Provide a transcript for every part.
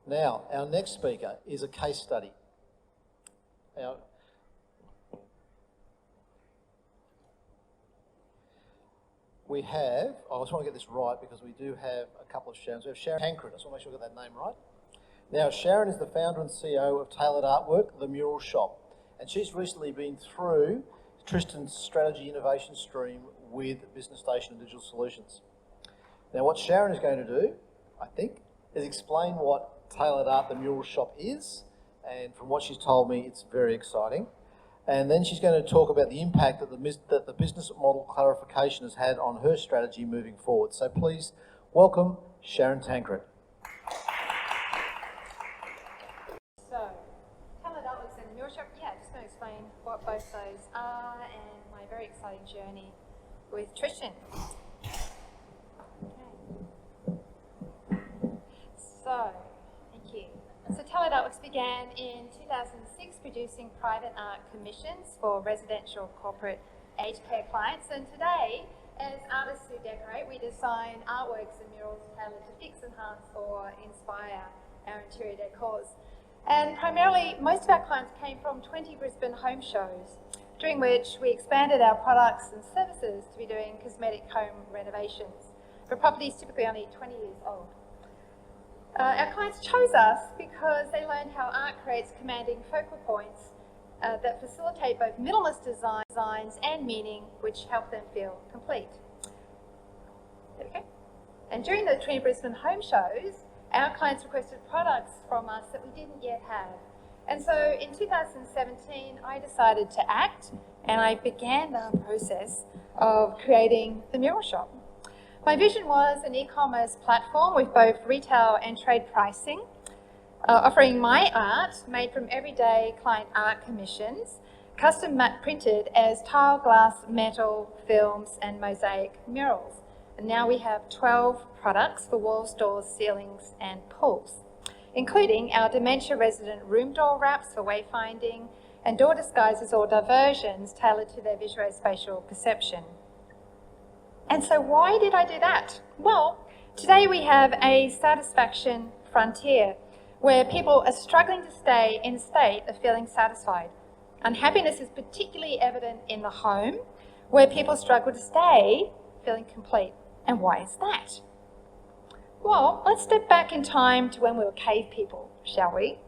Now, our next speaker is a case study. Now, we have, I just want to get this right because we do have a couple of Sharrons. We have Sharron Tancred, I just want to make sure I got that name right. Now, Sharron is the founder and CEO of Tailored Artwork, the Mural shop, and she's recently been through Tristan's strategy innovation stream with Business Station and Digital Solutions. Now, what Sharron is going to do, I think, is explain what Tailored Art, the Mural shop is, and from what she's told me, it's very exciting. And then she's going to talk about the impact that the business model clarification has had on her strategy moving forward. So please welcome Sharron Tancred. So, Tailored Artworks and the Mural shop, just going to explain what both those are and my very exciting journey with Tristan. So, thank you. So Tailored Artworks began in 2006 producing private art commissions for residential, corporate, aged care clients, and today, as artists who decorate, we design artworks and murals tailored to fix, enhance or inspire our interior decors. And primarily, most of our clients came from 20 Brisbane home shows, during which we expanded our products and services to be doing cosmetic home renovations for properties typically only 20 years old. Our clients chose us because they learned how art creates commanding focal points that facilitate both minimalist designs and meaning, which help them feel complete. There we go. And during the 20 Brisbane home shows, our clients requested products from us that we didn't yet have. And so in 2017, I decided to act, and I began the process of creating the Mural shop. My vision was an e-commerce platform with both retail and trade pricing, offering my art made from everyday client art commissions, custom printed as tile, glass, metal, films and mosaic murals. And now we have 12 products for walls, doors, ceilings and pools, including our dementia resident room door wraps for wayfinding and door disguises or diversions tailored to their visuospatial perception. And so why did I do that? Well, today we have a satisfaction frontier where people are struggling to stay in a state of feeling satisfied. Unhappiness is particularly evident in the home, where people struggle to stay feeling complete. And why is that? Well, let's step back in time to when we were cave people, shall we?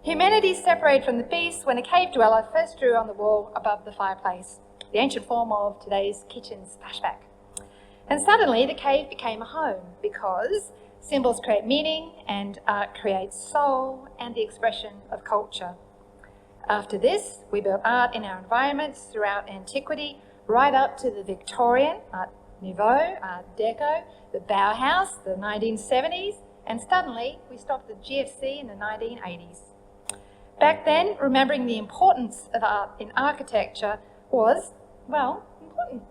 Humanity separated from the beast when a cave dweller first drew on the wall above the fireplace, the ancient form of today's kitchen splashback. And suddenly the cave became a home because symbols create meaning and art creates soul and the expression of culture. After this, we built art in our environments throughout antiquity, right up to the Victorian, Art Nouveau, Art Deco, the Bauhaus, the 1970s, and suddenly we stopped the GFC in the 1980s. Back then, remembering the importance of art in architecture was, well, important.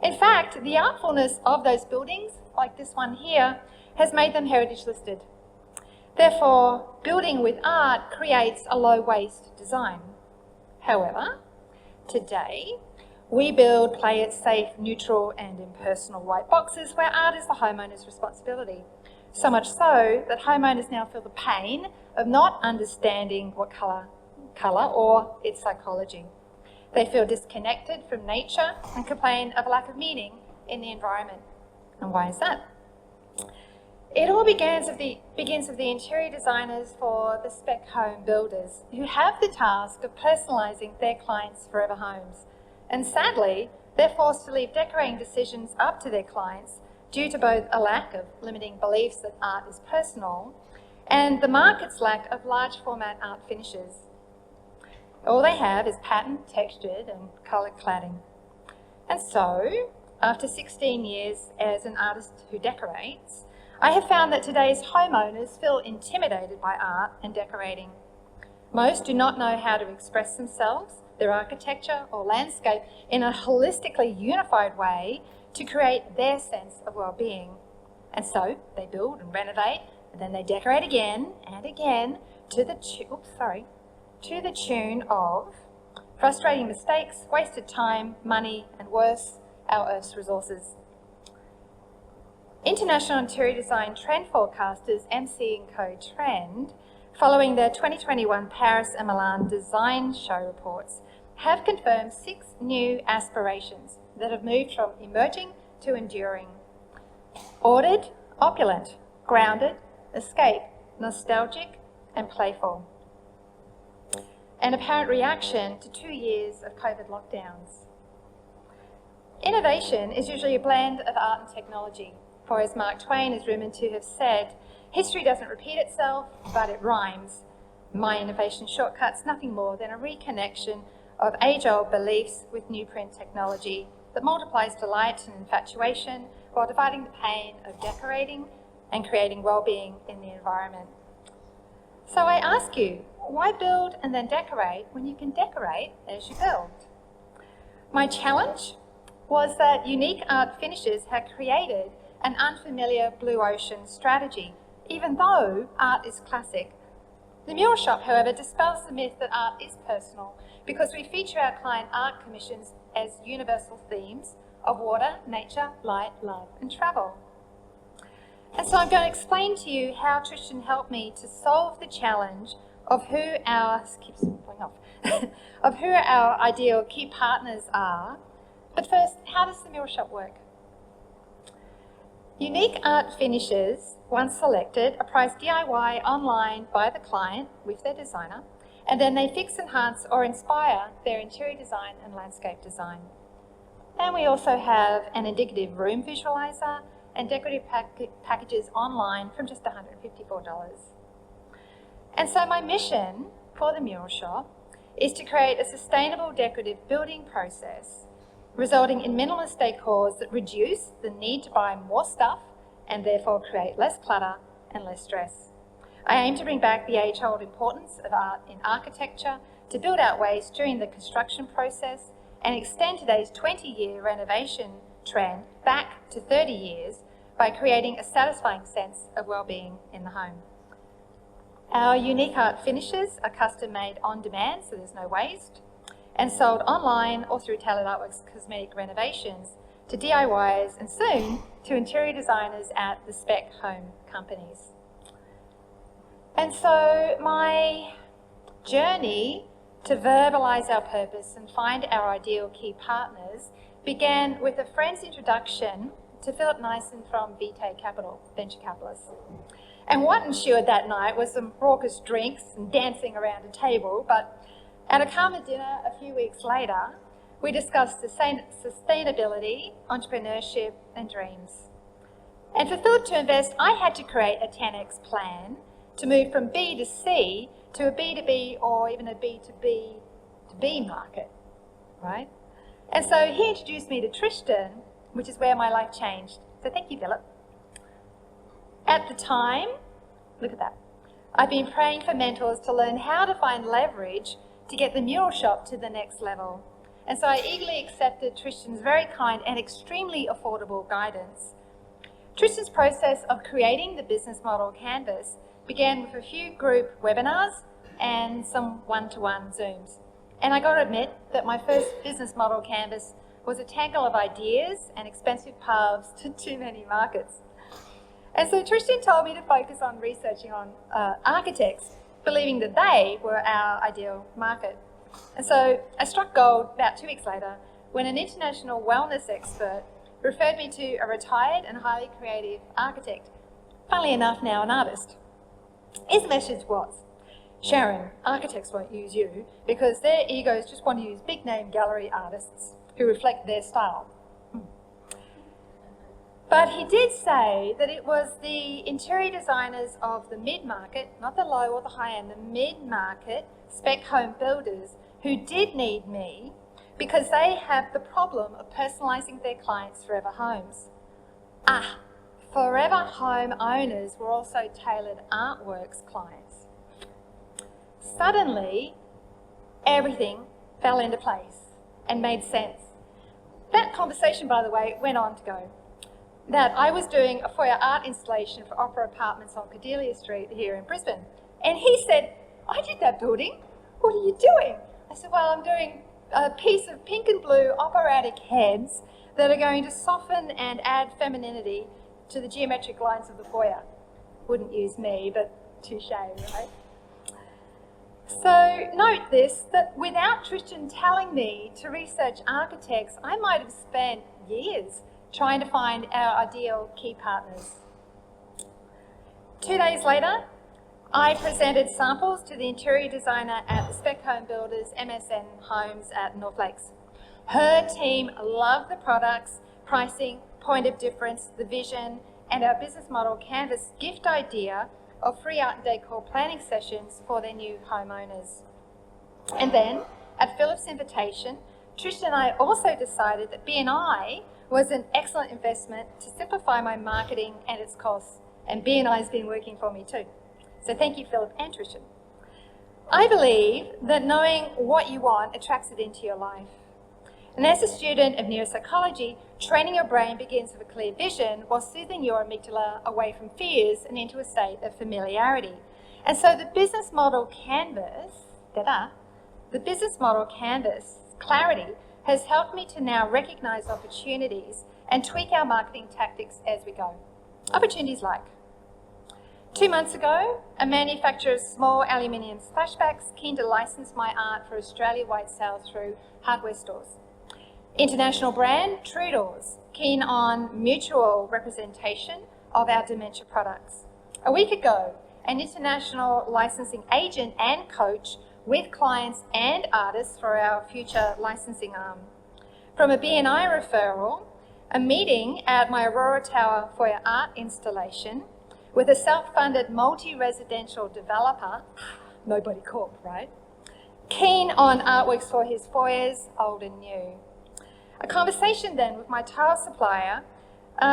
In fact, the artfulness of those buildings, like this one here, has made them heritage listed. Therefore, building with art creates a low waste design. However, today, we build play it safe, neutral and impersonal white boxes where art is the homeowner's responsibility. So much so that homeowners now feel the pain of not understanding what colour or its psychology. They feel disconnected from nature and complain of a lack of meaning in the environment. And why is that? It all begins with the interior designers for the spec home builders who have the task of personalising their clients' forever homes. And sadly, they're forced to leave decorating decisions up to their clients due to both a lack of limiting beliefs that art is personal and the market's lack of large format art finishes. All they have is pattern, textured and coloured cladding. And so, after 16 years as an artist who decorates, I have found that today's homeowners feel intimidated by art and decorating. Most do not know how to express themselves, their architecture or landscape in a holistically unified way to create their sense of well-being. And so they build and renovate and then they decorate again and again to the tune of frustrating mistakes, wasted time, money, and worse, our Earth's resources. International Interior Design Trend Forecasters, MC & Co Trend, following the 2021 Paris and Milan Design Show reports, have confirmed 6 new aspirations that have moved from emerging to enduring. Ordered, opulent, grounded, escape, nostalgic, and playful. An apparent reaction to 2 years of COVID lockdowns. Innovation is usually a blend of art and technology, for as Mark Twain is rumoured to have said, history doesn't repeat itself, but it rhymes. My innovation shortcut's nothing more than a reconnection of age-old beliefs with new print technology that multiplies delight and infatuation while dividing the pain of decorating and creating well-being in the environment. So I ask you, why build and then decorate when you can decorate as you build? My challenge was that Unique Art Finishes had created an unfamiliar blue ocean strategy, even though art is classic. The Mural Shop, however, dispels the myth that art is personal because we feature our client art commissions as universal themes of water, nature, light, love, and travel. And so I'm going to explain to you how Tristan helped me to solve the challenge of who our of who our ideal key partners are. But first, how does the Mural Shop work? Unique Art Finishes, once selected, are priced DIY online by the client with their designer, and then they fix, enhance or inspire their interior design and landscape design. And we also have an indicative room visualizer and decorative packages online from just $154. And so my mission for the Mural Shop is to create a sustainable decorative building process resulting in minimalist decors that reduce the need to buy more stuff and therefore create less clutter and less stress. I aim to bring back the age-old importance of art in architecture to build out waste during the construction process and extend today's 20-year renovation trend back to 30 years by creating a satisfying sense of well-being in the home. Our Unique Art Finishes are custom-made on demand, so there's no waste, and sold online or through Tailored Artworks Cosmetic Renovations to DIYers and soon to interior designers at the spec home companies. And so my journey to verbalise our purpose and find our ideal key partners began with a friend's introduction to Philip Nyson from Vitae Capital, venture capitalists. And what ensued that night was some raucous drinks and dancing around a table, but at a calmer dinner a few weeks later, we discussed sustainability, entrepreneurship and dreams. And for Philip to invest, I had to create a 10x plan to move from B to C to a B2B or even a B2B to B market, right? And so he introduced me to Tristan, which is where my life changed. So thank you, Philip. At the time, look at that, I've been praying for mentors to learn how to find leverage to get the Mural Shop to the next level. And so I eagerly accepted Tristan's very kind and extremely affordable guidance. Tristan's process of creating the business model canvas began with a few group webinars and some one-to-one Zooms. And I got to admit that my first business model canvas was a tangle of ideas and expensive paths to too many markets. And so Tristan told me to focus on researching on architects, believing that they were our ideal market. And so I struck gold about 2 weeks later when an international wellness expert referred me to a retired and highly creative architect, funnily enough now an artist. His message was, Sharron, architects won't use you because their egos just want to use big name gallery artists who reflect their style. But he did say that it was the interior designers of the mid-market, not the low or the high-end, the mid-market spec home builders who did need me because they have the problem of personalising their clients' forever homes. Forever home owners were also Tailored Artworks clients. Suddenly, everything fell into place and made sense. That conversation, by the way, went on to go that I was doing a foyer art installation for Opera Apartments on Cordelia Street here in Brisbane. And he said, I did that building. What are you doing? I said, well, I'm doing a piece of pink and blue operatic heads that are going to soften and add femininity to the geometric lines of the foyer. Wouldn't use me, but touche, right? So note this, that without Tristan telling me to research architects, I might have spent years trying to find our ideal key partners. 2 days later, I presented samples to the interior designer at the Spec Home Builders MSN Homes at North Lakes. Her team loved the products, pricing, point of difference, the vision, and our business model canvas gift idea of free art and decor planning sessions for their new homeowners. And then, at Philip's invitation, Tristan and I also decided that B&I was an excellent investment to simplify my marketing and its costs, and B&I has been working for me too. So thank you, Philip and Tristan. I believe that knowing what you want attracts it into your life. And as a student of neuropsychology, training your brain begins with a clear vision while soothing your amygdala away from fears and into a state of familiarity. And so the business model canvas, clarity, has helped me to now recognize opportunities and tweak our marketing tactics as we go. Opportunities like, 2 months ago, a manufacturer of small aluminium splashbacks keen to license my art for Australia-wide sales through hardware stores. International brand Trudeau's, keen on mutual representation of our dementia products. A week ago, an international licensing agent and coach with clients and artists for our future licensing arm. From a B&I referral, a meeting at my Aurora Tower foyer art installation with a self-funded multi-residential developer, nobody corp, right? Keen on artworks for his foyers, old and new. A conversation then with my tile supplier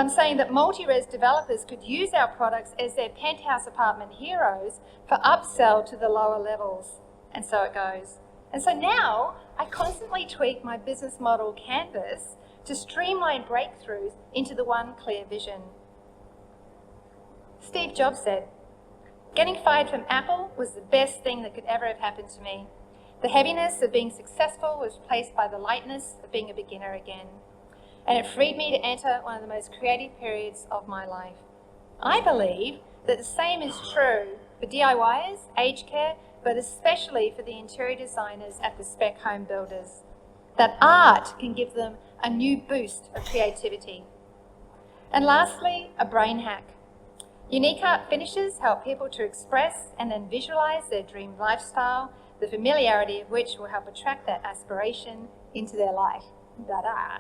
saying that multi-res developers could use our products as their penthouse apartment heroes for upsell to the lower levels. And so it goes. And so now I constantly tweak my business model canvas to streamline breakthroughs into the one clear vision. Steve Jobs said, "Getting fired from Apple was the best thing that could ever have happened to me. The heaviness of being successful was replaced by the lightness of being a beginner again. And it freed me to enter one of the most creative periods of my life." I believe that the same is true for DIYers, aged care, but especially for the interior designers at the Spec Home Builders. That art can give them a new boost of creativity. And lastly, a brain hack. Unique art finishes help people to express and then visualize their dream lifestyle, the familiarity of which will help attract that aspiration into their life. Da-da.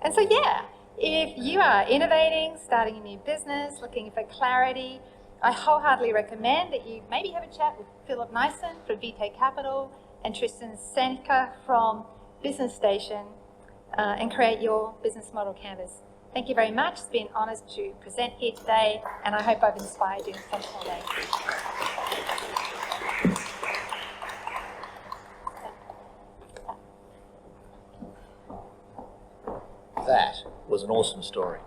And so yeah, if you are innovating, starting a new business, looking for clarity, I wholeheartedly recommend that you maybe have a chat with Philip Nyson from VT Capital and Tristan Seneca from Business Station and create your business model canvas. Thank you very much. It's been an honour to present here today, and I hope I've inspired you in some small way. That was an awesome story.